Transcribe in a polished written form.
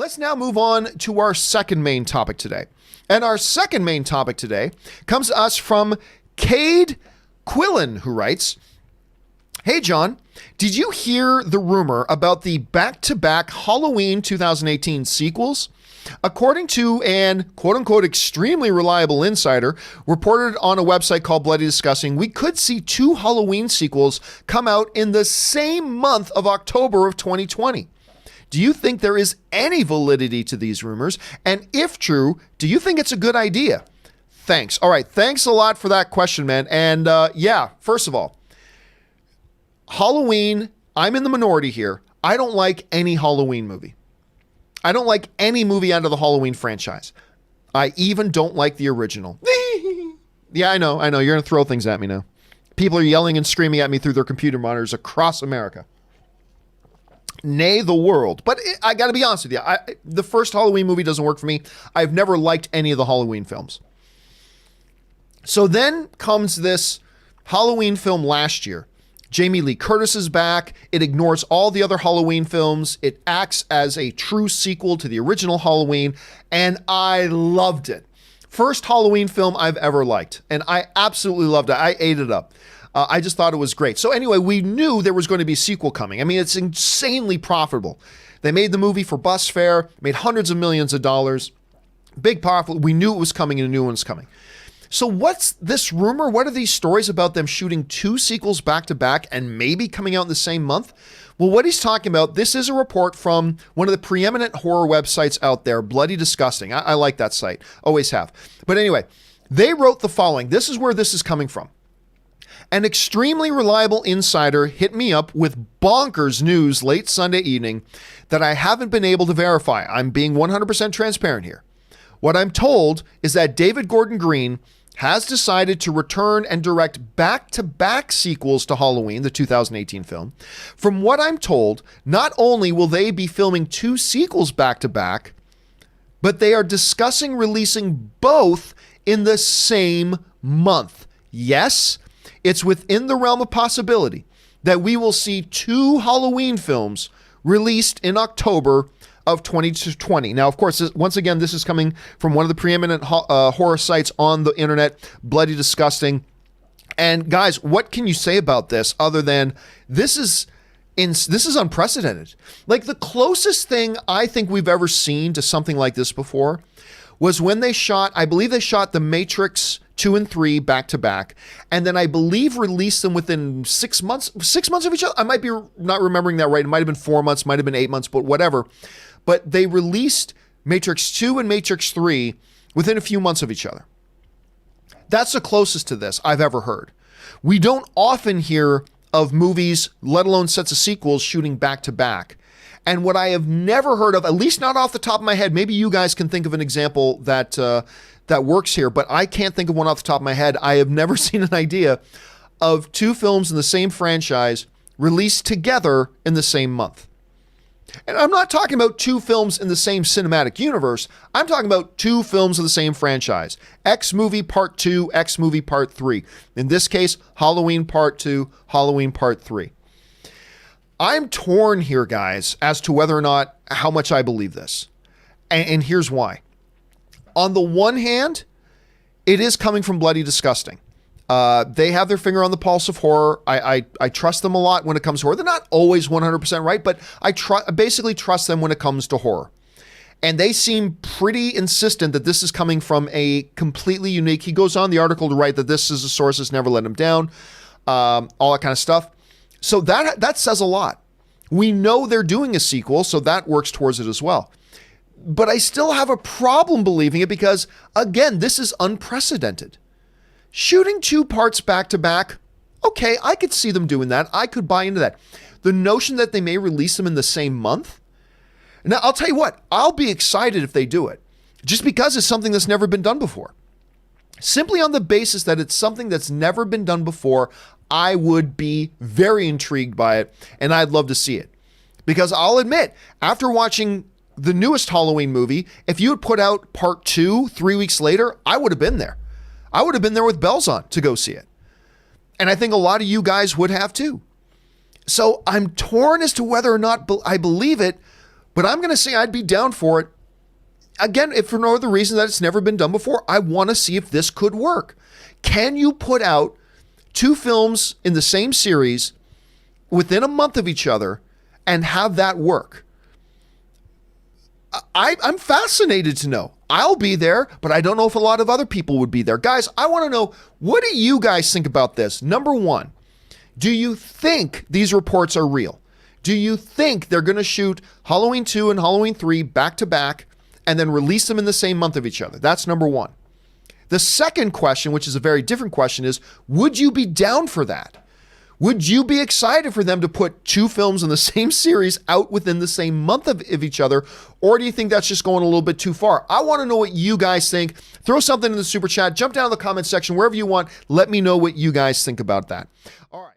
Let's now move on to our second main topic today. And our second main topic today comes to us from Cade Quillen, who writes, "Hey, John, did you hear the rumor about the back-to-back Halloween 2018 sequels? According to an quote-unquote extremely reliable insider reported on a website called Bloody Disgusting, we could see 2 Halloween sequels come out in the same month of October of 2020. Do you think there is any validity to these rumors? And if true, do you think it's a good idea? Thanks." All right, thanks a lot for that question, man. And first of all, Halloween, I'm in the minority here. I don't like any Halloween movie. I don't like any movie out of the Halloween franchise. I even don't like the original. Yeah, I know. You're going to throw things at me now. People are yelling and screaming at me through their computer monitors across America. Nay, the world. But I got to be honest with you. The first Halloween movie doesn't work for me. I've never liked any of the Halloween films. So then comes this Halloween film last year. Jamie Lee Curtis is back. It ignores all the other Halloween films. It acts as a true sequel to the original Halloween, and I loved it. First Halloween film I've ever liked, and I absolutely loved it. I ate it up. I just thought it was great. So anyway, we knew there was going to be a sequel coming. I mean, it's insanely profitable. They made the movie for bus fare, made hundreds of millions of dollars. Big profit. We knew it was coming and a new one's coming. So what's this rumor? What are these stories about them shooting 2 sequels back to back and maybe coming out in the same month? Well, what he's talking about, this is a report from one of the preeminent horror websites out there, Bloody Disgusting. I like that site, always have. But anyway, they wrote the following. This is where this is coming from. An extremely reliable insider hit me up with bonkers news late Sunday evening that I haven't been able to verify. I'm being 100% transparent here. What I'm told is that David Gordon Green has decided to return and direct back-to-back sequels to Halloween, the 2018 film. From what I'm told, not only will they be filming 2 sequels back-to-back, but they are discussing releasing both in the same month. Yes, it's within the realm of possibility that we will see 2 Halloween films released in October of 2020. Now, of course, once again, this is coming from one of the preeminent horror sites on the internet, Bloody Disgusting. And guys, what can you say about this other than this is unprecedented? Like, the closest thing I think we've ever seen to something like this before was when they shot, I believe they shot The Matrix 2 and 3 back to back, and then I believe released them within 6 months of each other. I might be not remembering that right. It might have been 4 months, might have been 8 months, but whatever. But they released Matrix 2 and Matrix 3 within a few months of each other. That's the closest to this I've ever heard. We don't often hear of movies, let alone sets of sequels, shooting back to back. And what I have never heard of, at least not off the top of my head, maybe you guys can think of an example that works here, but I can't think of one off the top of my head. I have never seen an idea of 2 films in the same franchise released together in the same month. And I'm not talking about 2 films in the same cinematic universe. I'm talking about 2 films of the same franchise. X movie part 2, X movie part 3. In this case, Halloween part 2, Halloween part 3. I'm torn here, guys, as to whether or not how much I believe this. And here's why. On the one hand, it is coming from Bloody Disgusting. They have their finger on the pulse of horror. I trust them a lot when it comes to horror. They're not always 100% right, but I basically trust them when it comes to horror. And they seem pretty insistent that this is coming from a completely unique, he goes on the article to write that this is a source that's never let him down, all that kind of stuff. So that says a lot. We know they're doing a sequel, so that works towards it as well. But I still have a problem believing it because, again, this is unprecedented. Shooting 2 parts back to back, okay, I could see them doing that. I could buy into that. The notion that they may release them in the same month. Now, I'll tell you what, I'll be excited if they do it, just because it's something that's never been done before. Simply on the basis that it's something that's never been done before, I would be very intrigued by it, and I'd love to see it. Because I'll admit, after watching the newest Halloween movie, if you had put out part 2 3 weeks later, I would have been there. I would have been there with bells on to go see it. And I think a lot of you guys would have too. So I'm torn as to whether or not I believe it But I'm going to say I'd be down for it. Again, if for no other reason that it's never been done before, I want to see if this could work. Can you put out 2 films in the same series within a month of each other and have that work? I'm fascinated to know. I'll be there, but I don't know if a lot of other people would be there. Guys, I want to know, what do you guys think about this? Number one, do you think these reports are real? Do you think they're going to shoot Halloween 2 and Halloween 3 back to back and then release them in the same month of each other? That's number one. The second question, which is a very different question, is would you be down for that? Would you be excited for them to put 2 films in the same series out within the same month of each other? Or do you think that's just going a little bit too far? I want to know what you guys think. Throw something in the super chat. Jump down in the comment section, wherever you want. Let me know what you guys think about that. All right.